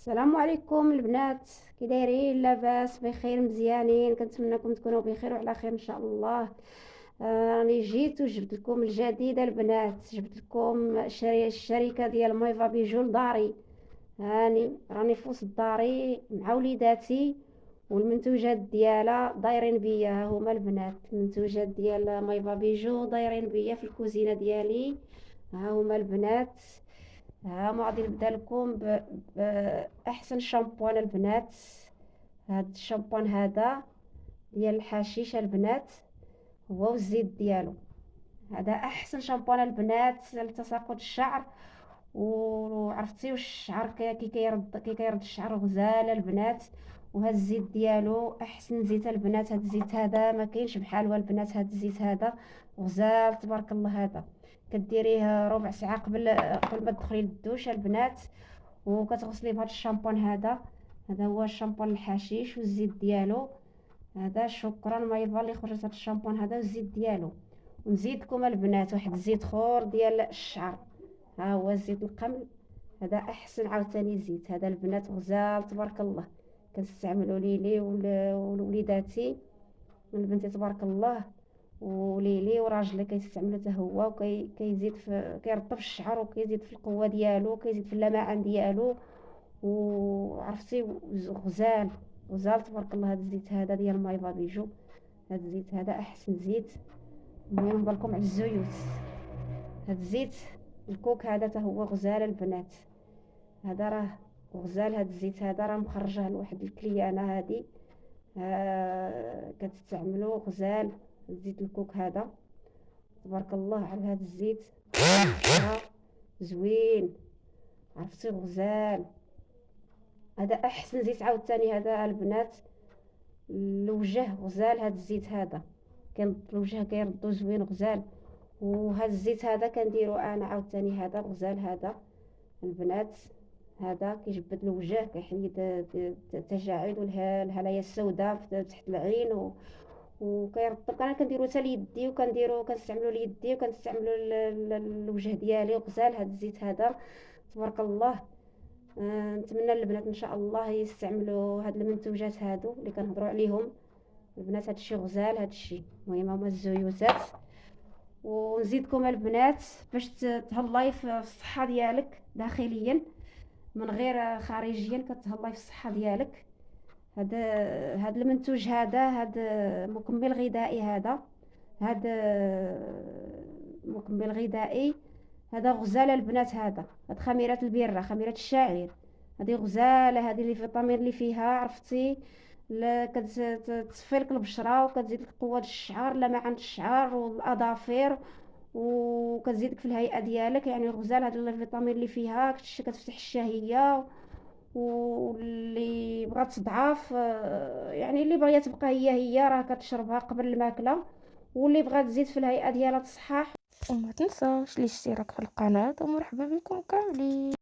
السلام عليكم البنات، كي دايرين؟ لاباس بخير مزيانين؟ كنتمنىكم تكونوا بخير وعلى خير ان شاء الله. راني جيت وجبت لكم الجديده البنات، جبت لكم الشركه ديال مايفا بيجو لداري. راني في وسط داري مع وليداتي، والمنتوجات ديالها دايرين بيا. ها هما البنات، المنتوجات ديال مايفا بيجو دايرين بيا في الكوزينه ديالي. ها هما البنات. ها ما غادي نبدا لكم باحسن شامبوان البنات. هاد الشامبوان هذا ديال الحشيش البنات، هو والزيت ديالو. هذا احسن شامبوان البنات لتساقط الشعر. وعرفتي واش الشعر كي كيرد الشعر غزال البنات. وهذا الزيت ديالو احسن زيت البنات. هذا الزيت هذا ما كاينش بحالو البنات. هذا الزيت هذا غزال تبارك الله. هذا كديريه ربع ساعه قبل ما تدخلي للدوش البنات، وكتغسلي بهذا الشامبون هذا. هذا هو الشامبون الحشيش والزيت ديالو. هذا شكرا مايفا اللي خرجت هذا الشامبون هذا والزيت ديالو. ونزيدكم البنات واحد الزيت خور ديال الشعر. ها هو زيت القمل. هذا احسن عاوتاني زيت. هذا البنات غزال تبارك الله. كنستعملو ليلي ولوليداتي والبنتي تبارك الله. وليلي وراجلي كيستعملو حتى هو، كيزيد في كيرطب الشعر، وكيزيد في القوه ديالو، وكيزيد في اللمعان ديالو. وعرفتي غزال غزال تبارك الله. هذا الزيت هذا ديال مايفا بيجو. هذا الزيت هذا احسن زيت. المهم نهضرلكم على الزيوت. هذا الزيت الكوك هذا تا هو غزال البنات. هذا راه غزال. هذا الزيت هذا راه مخرجه لواحد الكليانه هذه. كتستعملو غزال زيت الكوك هذا تبارك الله على هذا الزيت. زوين، عرفتي غزال. هذا احسن زيت عاوتاني هذا البنات. الوجه غزال. هذا الزيت هذا كان الوجه كيردو زوين غزال. وهذا الزيت هذا كنديرو انا عاوتاني. هذا غزال هذا البنات. هذا كيجبد الوجه، كيحيد التجاعيد والهلايا السوداء تحت العين. وكيرطب. انا كنديرو حتى ليدي، كنستعملو ليدي، وكنستعملو الوجه ديالي غزال. هذا الزيت هذا تبارك الله. نتمنى البنات ان شاء الله يستعملوا هاد المنتوجات هادو اللي كنهضروا عليهم البنات. هادشي غزال هادشي. المهم هما الزيوتات. ونزيدكم البنات باش تهلاي في الصحه ديالك داخليا من غير خارجيا. كتهلاي في الصحه ديالك. هاد المنتوج هذا مكمل غذائي. هذا مكمل غذائي. هذا غزال البنات. هاد خميرات البيره، خميرات الشعير، هذه غزاله. هذه اللي فيتامين اللي فيها عرفتي. كتصفي لك البشره، وكتزيد لك قوه الشعر، لمعان الشعر والاظافر، وكتزيدك في الهيئه ديالك. يعني غزال هذا الفيتامين اللي فيها كتفتح الشهيه. واللي بغات تضعف، يعني اللي بغات تبقى هي راه كتشربها قبل الماكله. واللي بغات تزيد في الهيئه ديالها تصحح. وما تنساوش الاشتراك في القناة، ومرحبا بكم كاملين.